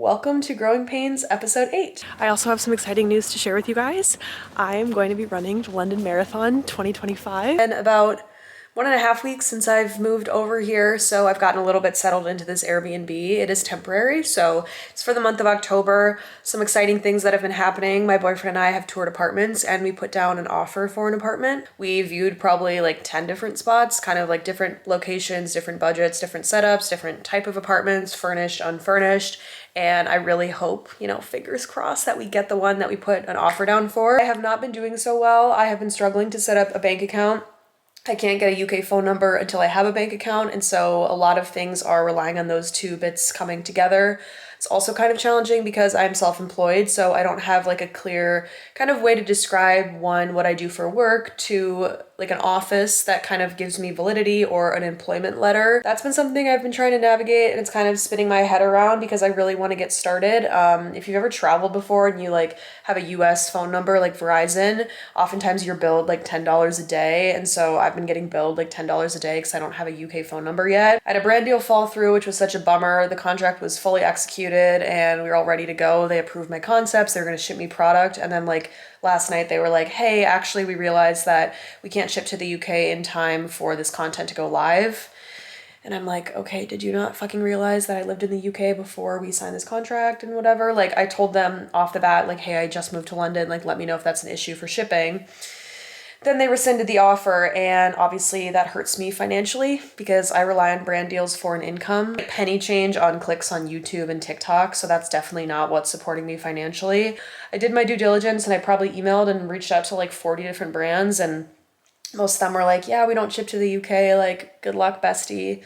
welcome to Growing Pains episode 8. I also have some exciting news to share with you guys. I am going to be running the London Marathon 2025 in about 1.5 weeks since I've moved over here, so I've gotten a little bit settled into this Airbnb. It is temporary, so it's for the month of October. Some exciting things that have been happening. My boyfriend and I have toured apartments and we put down an offer for an apartment. We viewed probably like 10 different spots, kind of like different locations, different budgets, different setups, different type of apartments, furnished, unfurnished. And I really hope, fingers crossed, that we get the one that we put an offer down for. I have not been doing so well. I have been struggling to set up a bank account. I can't get a UK phone number until I have a bank account, and so a lot of things are relying on those two bits coming together. It's also kind of challenging because I'm self-employed, so I don't have like a clear kind of way to describe what I do for work, to like an office that kind of gives me validity or an employment letter. That's been something I've been trying to navigate, and it's kind of spinning my head around because I really want to get started. If you've ever traveled before and you like have a US phone number like Verizon, oftentimes you're billed like $10 a day, and so I've been getting billed like $10 a day because I don't have a UK phone number yet. I had a brand deal fall through, which was such a bummer. The contract was fully executed and we were all ready to go. They approved my concepts, they were going to ship me product, and then like last night they were like, hey, actually we realized that we can't ship to the UK in time for this content to go live. And I'm like, okay, did you not fucking realize that I lived in the UK before we signed this contract and whatever? Like I told them off the bat, like, hey, I just moved to London, like let me know if that's an issue for shipping. Then they rescinded the offer, and obviously that hurts me financially because I rely on brand deals for an income. Penny change on clicks on YouTube and TikTok, so that's definitely not what's supporting me financially. I did my due diligence and I probably emailed and reached out to like 40 different brands, and most of them were like, yeah, we don't ship to the UK, like good luck, bestie.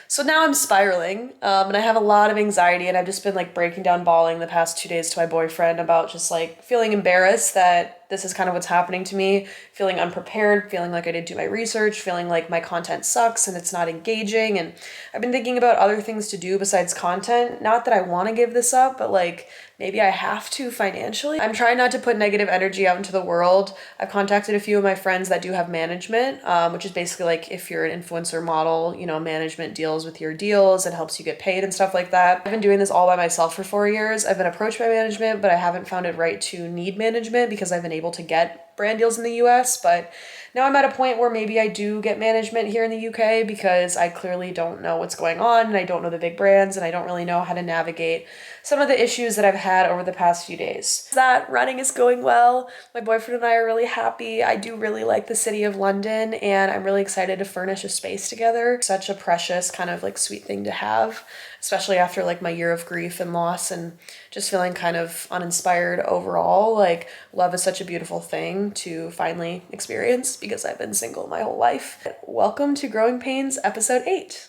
So now I'm spiraling, and I have a lot of anxiety, and I've just been like breaking down bawling the past 2 days to my boyfriend about just like feeling embarrassed that this is kind of what's happening to me, feeling unprepared, feeling like I didn't do my research, feeling like my content sucks and it's not engaging. And I've been thinking about other things to do besides content. Not that I want to give this up, but like maybe I have to financially. I'm trying not to put negative energy out into the world. I've contacted a few of my friends that do have management, which is basically like if you're an influencer model, management deals with your deals and helps you get paid and stuff like that. I've been doing this all by myself for 4 years. I've been approached by management, but I haven't found it right to need management because I've been able to get brand deals in the US, but now I'm at a point where maybe I do get management here in the UK because I clearly don't know what's going on and I don't know the big brands and I don't really know how to navigate some of the issues that I've had over the past few days. That running is going well. My boyfriend and I are really happy. I do really like the city of London and I'm really excited to furnish a space together. Such a precious kind of like sweet thing to have, especially after like my year of grief and loss and just feeling kind of uninspired overall. Like love is such a beautiful thing to finally experience because I've been single my whole life. Welcome to Growing Pains episode 8.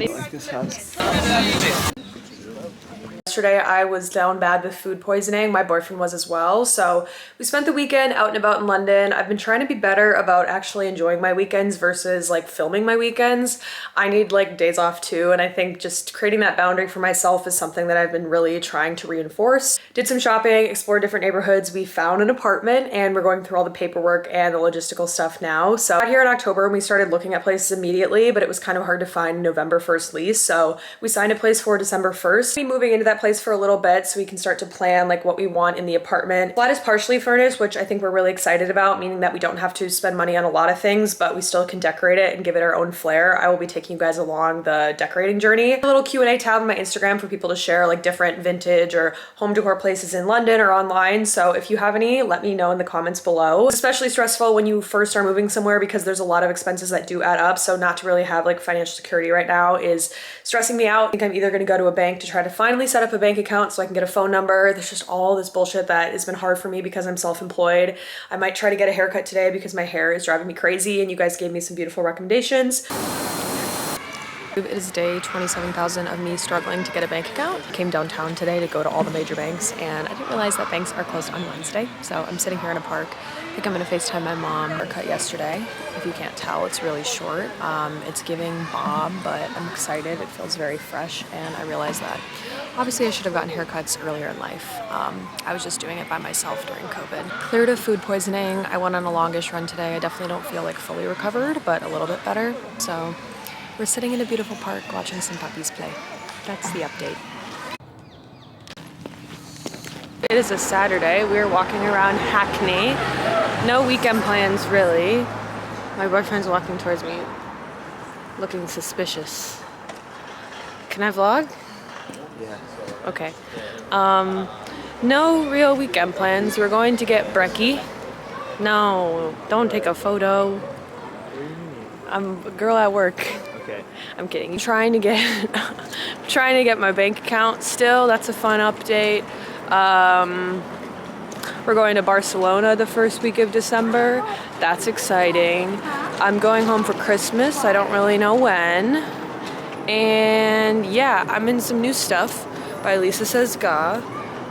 Like this house. Yesterday I was down bad with food poisoning. My boyfriend was as well. So we spent the weekend out and about in London. I've been trying to be better about actually enjoying my weekends versus like filming my weekends. I need like days off too. And I think just creating that boundary for myself is something that I've been really trying to reinforce. Did some shopping, explored different neighborhoods. We found an apartment and we're going through all the paperwork and the logistical stuff now. So out here in October and we started looking at places immediately, but it was kind of hard to find November 1st lease. So we signed a place for December 1st. We'll be moving into that place for a little bit so we can start to plan like what we want in the apartment. The flat is partially furnished, which I think we're really excited about, meaning that we don't have to spend money on a lot of things, but we still can decorate it and give it our own flair. I will be taking you guys along the decorating journey. A little Q&A tab on my Instagram for people to share like different vintage or home decor places in London or online. So if you have any, let me know in the comments below. It's especially stressful when you first are moving somewhere because there's a lot of expenses that do add up. So not to really have like financial security right now is stressing me out. I think I'm either going to go to a bank to try to finally set up a bank account so I can get a phone number. There's just all this bullshit that has been hard for me because I'm self-employed. I might try to get a haircut today because my hair is driving me crazy and you guys gave me some beautiful recommendations. It is day 27,000 of me struggling to get a bank account. I came downtown today to go to all the major banks and I didn't realize that banks are closed on Wednesday. So I'm sitting here in a park. I think I'm gonna FaceTime my mom. Haircut yesterday. If you can't tell, it's really short. It's giving bob, but I'm excited. It feels very fresh and I realized that obviously I should have gotten haircuts earlier in life. I was just doing it by myself during COVID. Cleared of food poisoning. I went on a longish run today. I definitely don't feel like fully recovered, but a little bit better. So We're sitting in a beautiful park watching some puppies play. That's the update. It is a Saturday. We're walking around Hackney. No weekend plans, really. My boyfriend's walking towards me, looking suspicious. Can I vlog? Yeah. Okay. No real weekend plans. We're going to get brekkie. No, don't take a photo. I'm a girl at work. Okay. I'm kidding. Trying to get my bank account still. That's a fun update. We're going to Barcelona the first week of December. That's exciting. I'm going home for Christmas. I don't really know when. And yeah, I'm in some new stuff by Lisa Says Ga.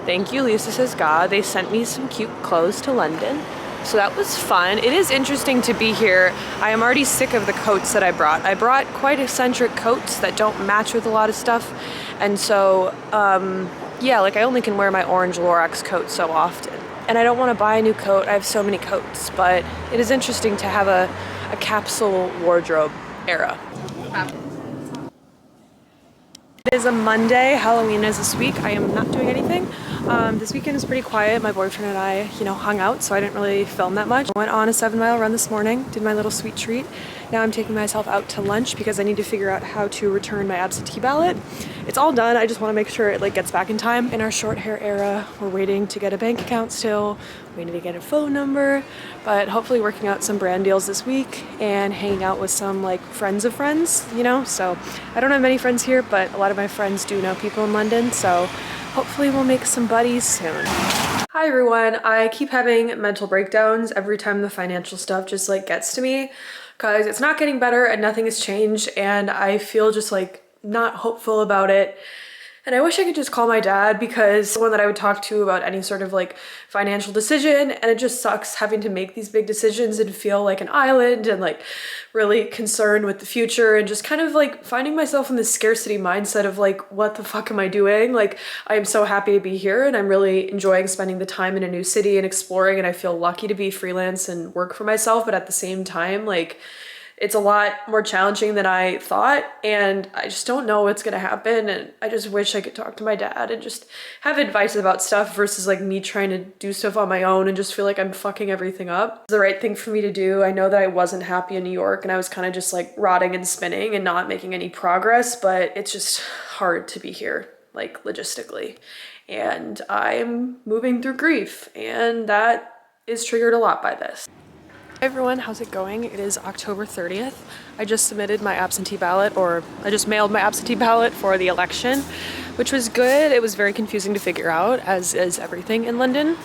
Thank you, Lisa Says Ga. They sent me some cute clothes to London. So that was fun. It is interesting to be here. I am already sick of the coats that I brought. I brought quite eccentric coats that don't match with a lot of stuff. And so, yeah, like I only can wear my orange Lorax coat so often. And I don't want to buy a new coat. I have so many coats, but it is interesting to have a capsule wardrobe era. It is a Monday. Halloween is this week. I am not doing anything. This weekend is pretty quiet. My boyfriend and I, hung out, so I didn't really film that much. I went on a 7-mile run this morning, did my little sweet treat. Now I'm taking myself out to lunch because I need to figure out how to return my absentee ballot. It's all done. I just want to make sure it gets back in time. In our short hair era, we're waiting to get a bank account still, waiting to get a phone number, but hopefully working out some brand deals this week and hanging out with some friends of friends, So I don't have many friends here, but a lot of my friends do know people in London, so hopefully we'll make some buddies soon. Hi everyone. I keep having mental breakdowns every time the financial stuff just gets to me because it's not getting better and nothing has changed, and I feel just not hopeful about it. And I wish I could just call my dad, because the one that I would talk to about any sort of financial decision, and it just sucks having to make these big decisions and feel like an island and really concerned with the future and just kind of finding myself in this scarcity mindset of what the fuck am I doing? I am so happy to be here and I'm really enjoying spending the time in a new city and exploring, and I feel lucky to be freelance and work for myself, but at the same time it's a lot more challenging than I thought, and I just don't know what's gonna happen, and I just wish I could talk to my dad and just have advice about stuff versus me trying to do stuff on my own and just feel like I'm fucking everything up. It's the right thing for me to do. I know that I wasn't happy in New York and I was kind of just rotting and spinning and not making any progress, but it's just hard to be here, logistically. And I'm moving through grief, and that is triggered a lot by this. Hey everyone, how's it going? It is October 30th. I just submitted my absentee ballot, or I just mailed my absentee ballot for the election, which was good. It was very confusing to figure out, as is everything in London.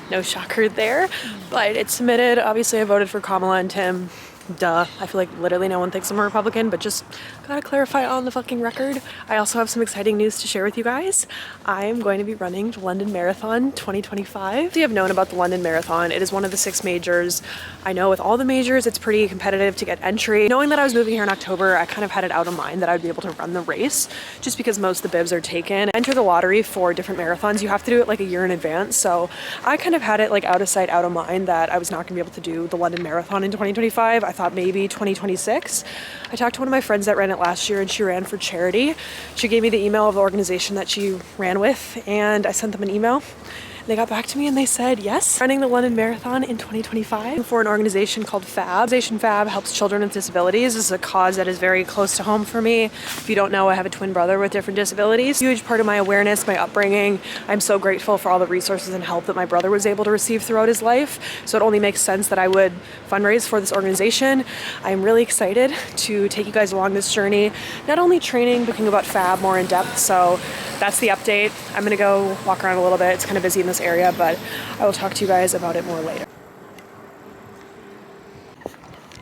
No shocker there, but it's submitted. Obviously I voted for Kamala and Tim. Duh. I feel like literally no one thinks I'm a Republican, but just gotta clarify on the fucking record. I also have some exciting news to share with you guys. I am going to be running the London Marathon 2025. If you have known about the London Marathon, it is one of the 6 majors. I know with all the majors, it's pretty competitive to get entry. Knowing that I was moving here in October, I kind of had it out of mind that I would be able to run the race, just because most of the bibs are taken. Enter the lottery for different marathons. You have to do it a year in advance. So I kind of had it out of sight, out of mind that I was not gonna be able to do the London Marathon in 2025. I thought maybe 2026. I talked to one of my friends that ran it last year, and she ran for charity. She gave me the email of the organization that she ran with, and I sent them an email. They got back to me and they said yes. Running the London Marathon in 2025 for an organization called FAB. Organization FAB helps children with disabilities. This is a cause that is very close to home for me. If you don't know, I have a twin brother with different disabilities. Huge part of my awareness, my upbringing. I'm so grateful for all the resources and help that my brother was able to receive throughout his life. So it only makes sense that I would fundraise for this organization. I'm really excited to take you guys along this journey. Not only training, but thinking about FAB more in depth. So that's the update. I'm gonna go walk around a little bit. It's kind of busy in this area, but I will talk to you guys about it more later.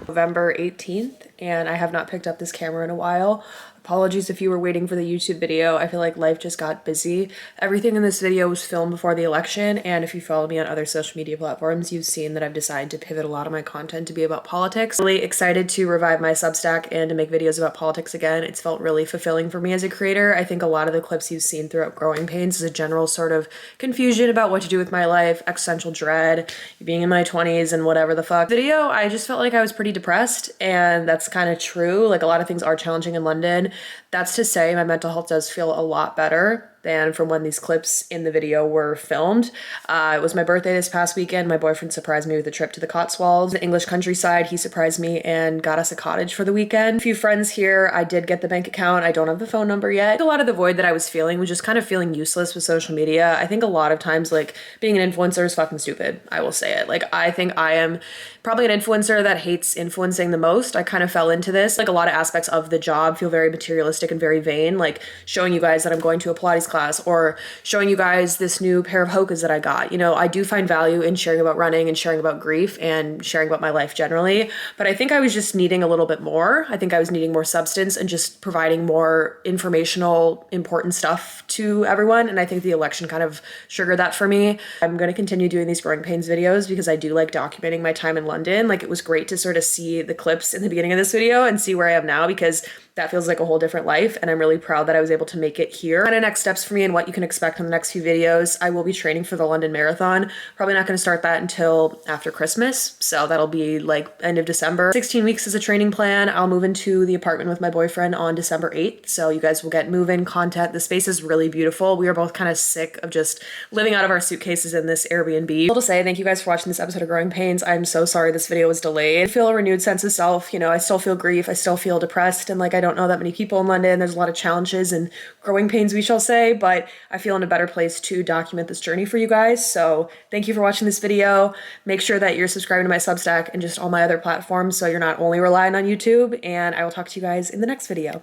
November 18th, and I have not picked up this camera in a while. Apologies if you were waiting for the YouTube video. I feel like life just got busy. Everything in this video was filmed before the election, and if you follow me on other social media platforms, you've seen that I've decided to pivot a lot of my content to be about politics. Really excited to revive my Substack and to make videos about politics again. It's felt really fulfilling for me as a creator. I think a lot of the clips you've seen throughout Growing Pains is a general sort of confusion about what to do with my life, existential dread, being in my 20s and whatever the fuck. Video, I just felt like I was pretty depressed, and that's kind of true. Like, a lot of things are challenging in London. That's to say, my mental health does feel a lot better than from when these clips in the video were filmed. It was my birthday this past weekend. My boyfriend surprised me with a trip to the Cotswolds, the English countryside. He surprised me and got us a cottage for the weekend. A few friends here. I did get the bank account. I don't have the phone number yet. A lot of the void that I was feeling was just kind of feeling useless with social media. I think a lot of times, like, being an influencer is fucking stupid. I will say it. Like, I think I am probably an influencer that hates influencing the most. I kind of fell into this. Like, a lot of aspects of the job feel very materialistic and very vain, like showing you guys that I'm going to a Pilates class or showing you guys this new pair of Hokas that I got. You know, I do find value in sharing about running and sharing about grief and sharing about my life generally, but I think I was just needing a little bit more. I think I was needing more substance and just providing more informational, important stuff to everyone, and I think the election kind of triggered that for me. I'm going to continue doing these Growing Pains videos because I do like documenting my time in London. Like, it was great to sort of see the clips in the beginning of this video and see where I am now, because that feels like a whole different life, and I'm really proud that I was able to make it here. Kind of next steps for me and what you can expect in the next few videos. I will be training for the London Marathon. Probably not going to start that until after Christmas, so that'll be like end of December. 16 weeks is a training plan. I'll move into the apartment with my boyfriend on December 8th, so you guys will get move-in content. The space is really beautiful. We are both kind of sick of just living out of our suitcases in this Airbnb. To say thank you guys for watching this episode of Growing Pains. I'm so sorry this video was delayed. I feel a renewed sense of self. You know, I still feel grief. I still feel depressed, and like, I don't know that many people in London. There's a lot of challenges and growing pains, we shall say, but I feel in a better place to document this journey for you guys. So thank you for watching this video. Make sure that you're subscribing to my Substack and just all my other platforms so you're not only relying on YouTube, and I will talk to you guys in the next video.